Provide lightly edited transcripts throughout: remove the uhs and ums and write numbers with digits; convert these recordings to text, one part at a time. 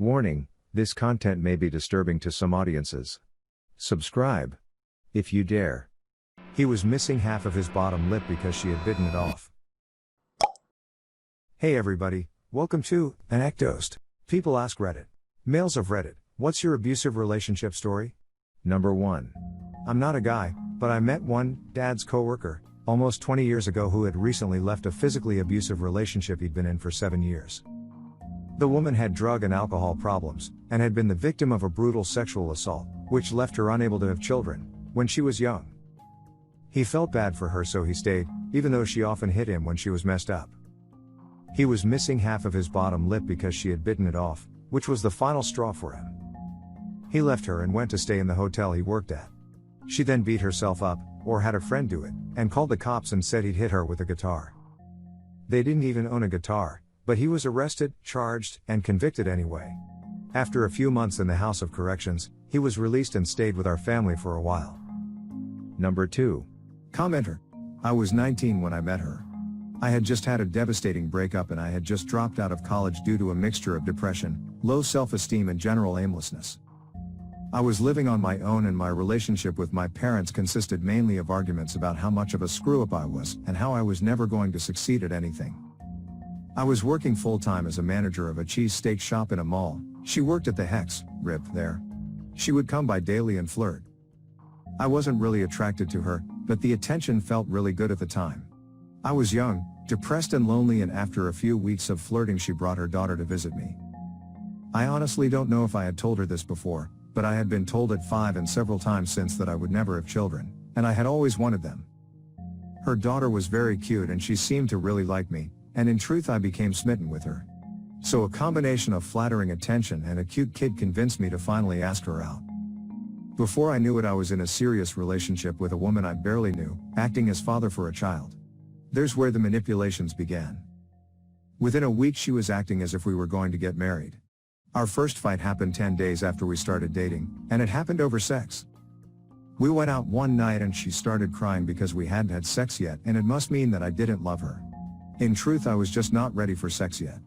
Warning, this content may be disturbing to some audiences. Subscribe. If you dare. He was missing half of his bottom lip because she had bitten it off. Hey everybody, welcome to ANECDOSED. People ask Reddit. Males of Reddit, what's your abusive relationship story? Number 1. I'm not a guy, but I met one, Dad's coworker, almost 20 years ago who had recently left a physically abusive relationship he'd been in for 7 years. The woman had drug and alcohol problems, and had been the victim of a brutal sexual assault, which left her unable to have children, when she was young. He felt bad for her so he stayed, even though she often hit him when she was messed up. He was missing half of his bottom lip because she had bitten it off, which was the final straw for him. He left her and went to stay in the hotel he worked at. She then beat herself up, or had a friend do it, and called the cops and said he'd hit her with a guitar. They didn't even own a guitar, but he was arrested, charged, and convicted anyway. After a few months in the House of Corrections, he was released and stayed with our family for a while. Number 2. Commenter. I was 19 when I met her. I had just had a devastating breakup and I had just dropped out of college due to a mixture of depression, low self-esteem and general aimlessness. I was living on my own and my relationship with my parents consisted mainly of arguments about how much of a screw-up I was and how I was never going to succeed at anything. I was working full-time as a manager of a cheesesteak shop in a mall. She worked at the Hex, RIP there. She would come by daily and flirt. I wasn't really attracted to her, but the attention felt really good at the time. I was young, depressed and lonely, and after a few weeks of flirting she brought her daughter to visit me. I honestly don't know if I had told her this before, but I had been told at 5 and several times since that I would never have children, and I had always wanted them. Her daughter was very cute and she seemed to really like me, and in truth I became smitten with her. So a combination of flattering attention and a cute kid convinced me to finally ask her out. Before I knew it I was in a serious relationship with a woman I barely knew, acting as father for a child. There's where the manipulations began. Within a week she was acting as if we were going to get married. Our first fight happened 10 days after we started dating, and it happened over sex. We went out one night and she started crying because we hadn't had sex yet, and it must mean that I didn't love her. In truth I was just not ready for sex yet.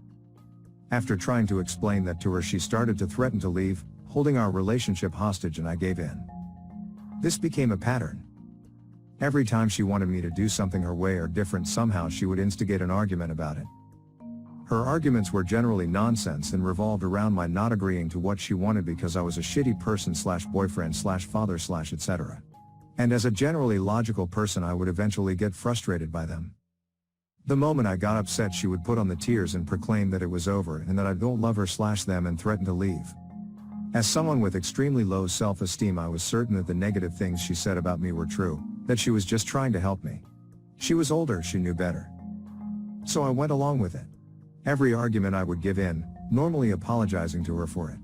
After trying to explain that to her she started to threaten to leave, holding our relationship hostage, and I gave in. This became a pattern. Every time she wanted me to do something her way or different somehow she would instigate an argument about it. Her arguments were generally nonsense and revolved around my not agreeing to what she wanted because I was a shitty person / boyfriend / father / etc. And as a generally logical person I would eventually get frustrated by them. The moment I got upset she would put on the tears and proclaim that it was over and that I don't love her / them and threaten to leave. As someone with extremely low self-esteem I was certain that the negative things she said about me were true, that she was just trying to help me. She was older, she knew better. So I went along with it. Every argument I would give in, normally apologizing to her for it.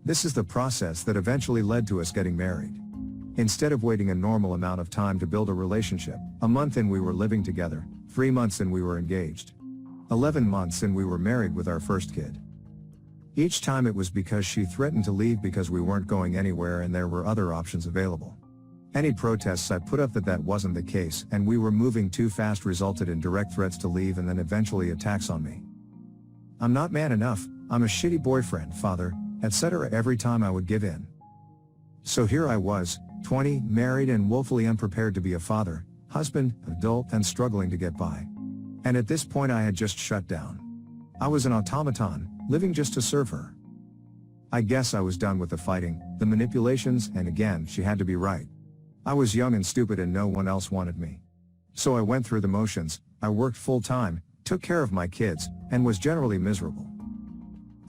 This is the process that eventually led to us getting married. Instead of waiting a normal amount of time to build a relationship, a month in we were living together, 3 months in we were engaged. 11 months in we were married with our first kid. Each time it was because she threatened to leave because we weren't going anywhere and there were other options available. Any protests I put up that wasn't the case and we were moving too fast resulted in direct threats to leave and then eventually attacks on me. I'm not man enough, I'm a shitty boyfriend, father, etc. every time I would give in. So here I was, 20, married and woefully unprepared to be a father, husband, adult, and struggling to get by. And at this point I had just shut down. I was an automaton, living just to serve her. I guess I was done with the fighting, the manipulations, and again, she had to be right. I was young and stupid and no one else wanted me. So I went through the motions, I worked full-time, took care of my kids, and was generally miserable.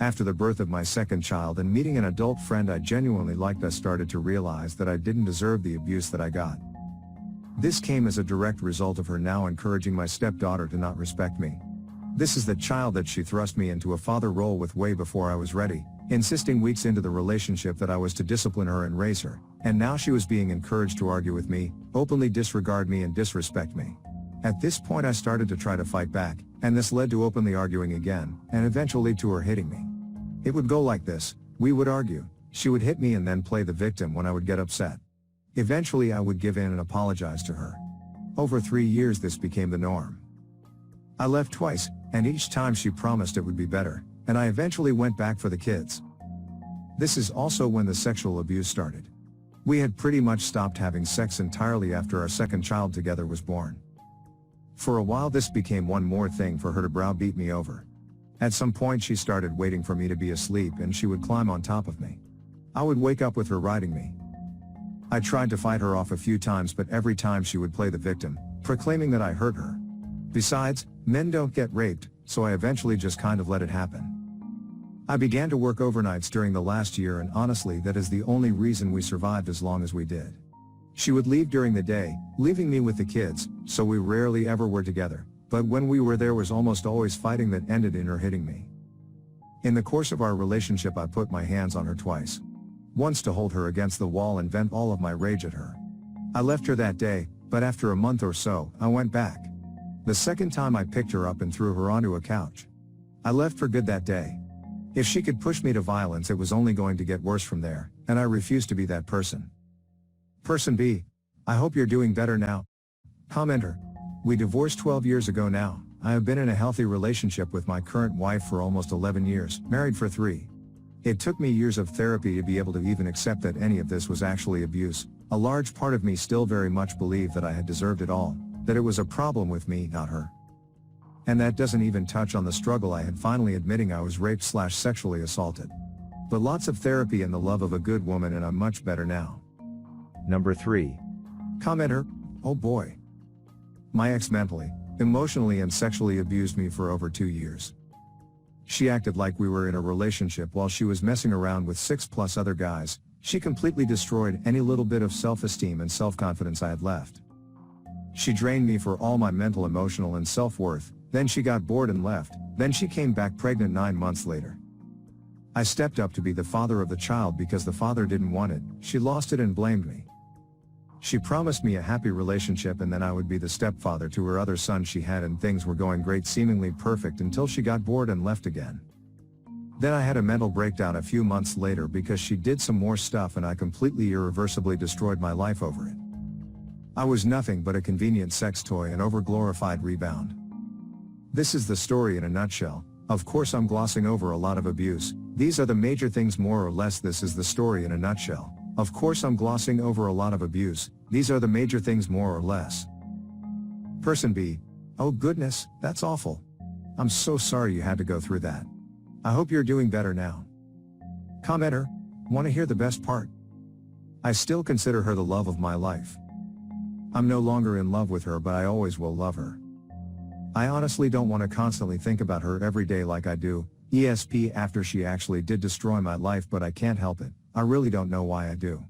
After the birth of my second child and meeting an adult friend I genuinely liked, I started to realize that I didn't deserve the abuse that I got. This came as a direct result of her now encouraging my stepdaughter to not respect me. This is the child that she thrust me into a father role with way before I was ready, insisting weeks into the relationship that I was to discipline her and raise her, and now she was being encouraged to argue with me, openly disregard me and disrespect me. At this point I started to try to fight back, and this led to openly arguing again, and eventually to her hitting me. It would go like this: we would argue, she would hit me and then play the victim when I would get upset. Eventually I would give in and apologize to her. Over 3 years this became the norm. I left twice, and each time she promised it would be better, and I eventually went back for the kids. This is also when the sexual abuse started. We had pretty much stopped having sex entirely after our second child together was born. For a while this became one more thing for her to browbeat me over. At some point she started waiting for me to be asleep and she would climb on top of me. I would wake up with her riding me. I tried to fight her off a few times, but every time she would play the victim, proclaiming that I hurt her. Besides, men don't get raped, so I eventually just kind of let it happen. I began to work overnights during the last year, and honestly that is the only reason we survived as long as we did. She would leave during the day, leaving me with the kids, so we rarely ever were together, but when we were there was almost always fighting that ended in her hitting me. In the course of our relationship I put my hands on her twice. Once to hold her against the wall and vent all of my rage at her. I left her that day, but after a month or so, I went back. The second time I picked her up and threw her onto a couch. I left for good that day. If she could push me to violence it was only going to get worse from there, and I refused to be that person. Person B. I hope you're doing better now. Commenter. We divorced 12 years ago now. I have been in a healthy relationship with my current wife for almost 11 years, married for 3. It took me years of therapy to be able to even accept that any of this was actually abuse. A large part of me still very much believed that I had deserved it all, that it was a problem with me, not her. And that doesn't even touch on the struggle I had finally admitting I was raped/sexually assaulted. But lots of therapy and the love of a good woman, and I'm much better now. Number 3. Commenter. Oh boy. My ex mentally, emotionally and sexually abused me for over 2 years. She acted like we were in a relationship while she was messing around with 6+ other guys. She completely destroyed any little bit of self-esteem and self-confidence I had left. She drained me for all my mental, emotional and self-worth. Then she got bored and left. Then she came back pregnant 9 months later. I stepped up to be the father of the child because the father didn't want it. She lost it and blamed me. She promised me a happy relationship and then I would be the stepfather to her other son she had, and things were going great, seemingly perfect, until she got bored and left again. Then I had a mental breakdown a few months later because she did some more stuff and I completely irreversibly destroyed my life over it. I was nothing but a convenient sex toy and overglorified rebound. This is the story in a nutshell. Of course I'm glossing over a lot of abuse. These are the major things more or less. This is the story in a nutshell. Of course I'm glossing over a lot of abuse. These are the major things more or less. Person B. Oh goodness, that's awful. I'm so sorry you had to go through that. I hope you're doing better now. Commenter. Want to hear the best part? I still consider her the love of my life. I'm no longer in love with her, but I always will love her. I honestly don't want to constantly think about her every day like I do, ESP after she actually did destroy my life, but I can't help it. I really don't know why I do.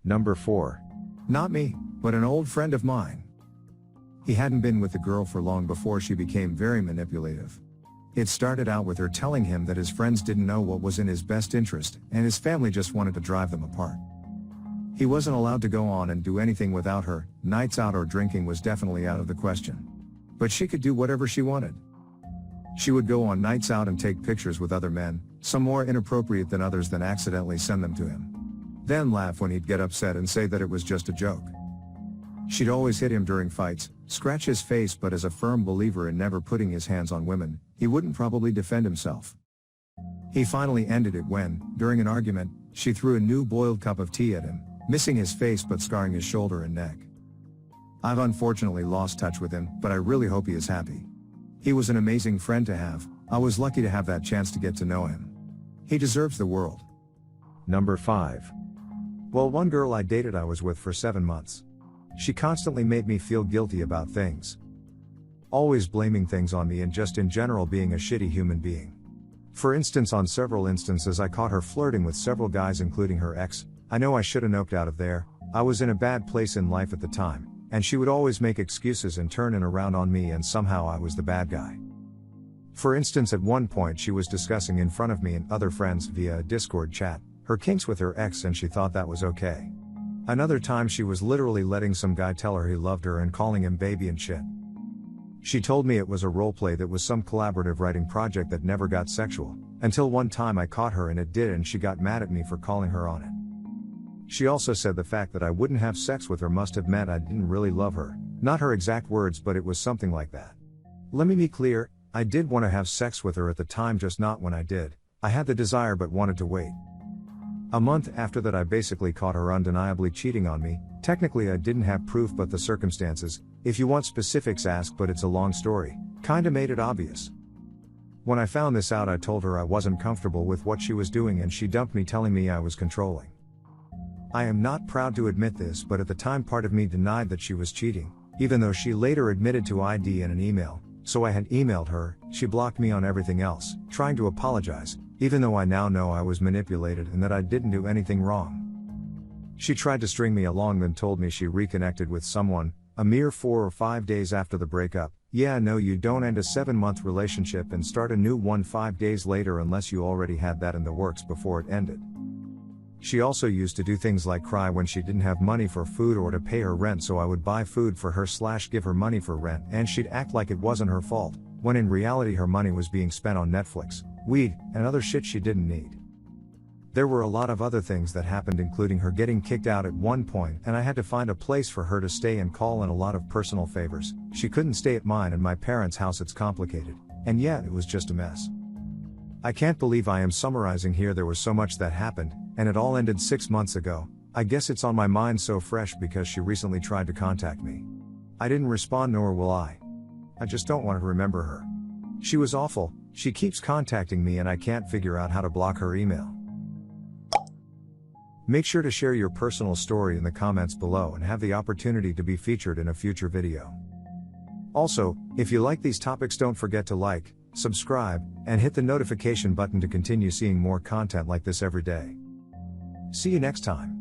Number 4. Not me, but an old friend of mine. He hadn't been with the girl for long before she became very manipulative. It started out with her telling him that his friends didn't know what was in his best interest, and his family just wanted to drive them apart. He wasn't allowed to go on and do anything without her. Nights out or drinking was definitely out of the question. But she could do whatever she wanted. She would go on nights out and take pictures with other men, some more inappropriate than others, then accidentally send them to him. Then laugh when he'd get upset and say that it was just a joke. She'd always hit him during fights, scratch his face, but as a firm believer in never putting his hands on women, he wouldn't probably defend himself. He finally ended it when, during an argument, she threw a new boiled cup of tea at him, missing his face but scarring his shoulder and neck. I've unfortunately lost touch with him, but I really hope he is happy. He was an amazing friend to have. I was lucky to have that chance to get to know him. He deserves the world. Number 5. Well, one girl I dated I was with for 7 months. She constantly made me feel guilty about things. Always blaming things on me and just in general being a shitty human being. For instance, on several instances I caught her flirting with several guys including her ex. I know I should have noped out of there. I was in a bad place in life at the time, and she would always make excuses and turn it around on me, and somehow I was the bad guy. For instance, at one point she was discussing in front of me and other friends via a Discord chat her kinks with her ex, and she thought that was okay. Another time she was literally letting some guy tell her he loved her and calling him baby and shit. She told me it was a roleplay that was some collaborative writing project that never got sexual, until one time I caught her and it did, and she got mad at me for calling her on it. She also said the fact that I wouldn't have sex with her must have meant I didn't really love her. Not her exact words, but it was something like that. Let me be clear, I did want to have sex with her at the time, just not when I did. I had the desire but wanted to wait. A month after that I basically caught her undeniably cheating on me. Technically I didn't have proof, but the circumstances, if you want specifics ask, but it's a long story, kinda made it obvious. When I found this out I told her I wasn't comfortable with what she was doing and she dumped me, telling me I was controlling. I am not proud to admit this, but at the time part of me denied that she was cheating, even though she later admitted to ID in an email. So I had emailed her, she blocked me on everything else, trying to apologize, even though I now know I was manipulated and that I didn't do anything wrong. She tried to string me along, then told me she reconnected with someone, a mere 4 or 5 days after the breakup. Yeah, no, you don't end a 7-month relationship and start a new one 5 days later unless you already had that in the works before it ended. She also used to do things like cry when she didn't have money for food or to pay her rent, so I would buy food for her / give her money for rent, and she'd act like it wasn't her fault, when in reality her money was being spent on Netflix, weed, and other shit she didn't need. There were a lot of other things that happened, including her getting kicked out at one point and I had to find a place for her to stay and call, and a lot of personal favors. She couldn't stay at mine and my parents' house. It's complicated, and yet it was just a mess. I can't believe I am summarizing here. There was so much that happened, and it all ended 6 months ago. I guess it's on my mind so fresh because she recently tried to contact me. I didn't respond, nor will I. I just don't want to remember her. She was awful. She keeps contacting me and I can't figure out how to block her email. Make sure to share your personal story in the comments below and have the opportunity to be featured in a future video. Also, if you like these topics, don't forget to like, subscribe, and hit the notification button to continue seeing more content like this every day. See you next time.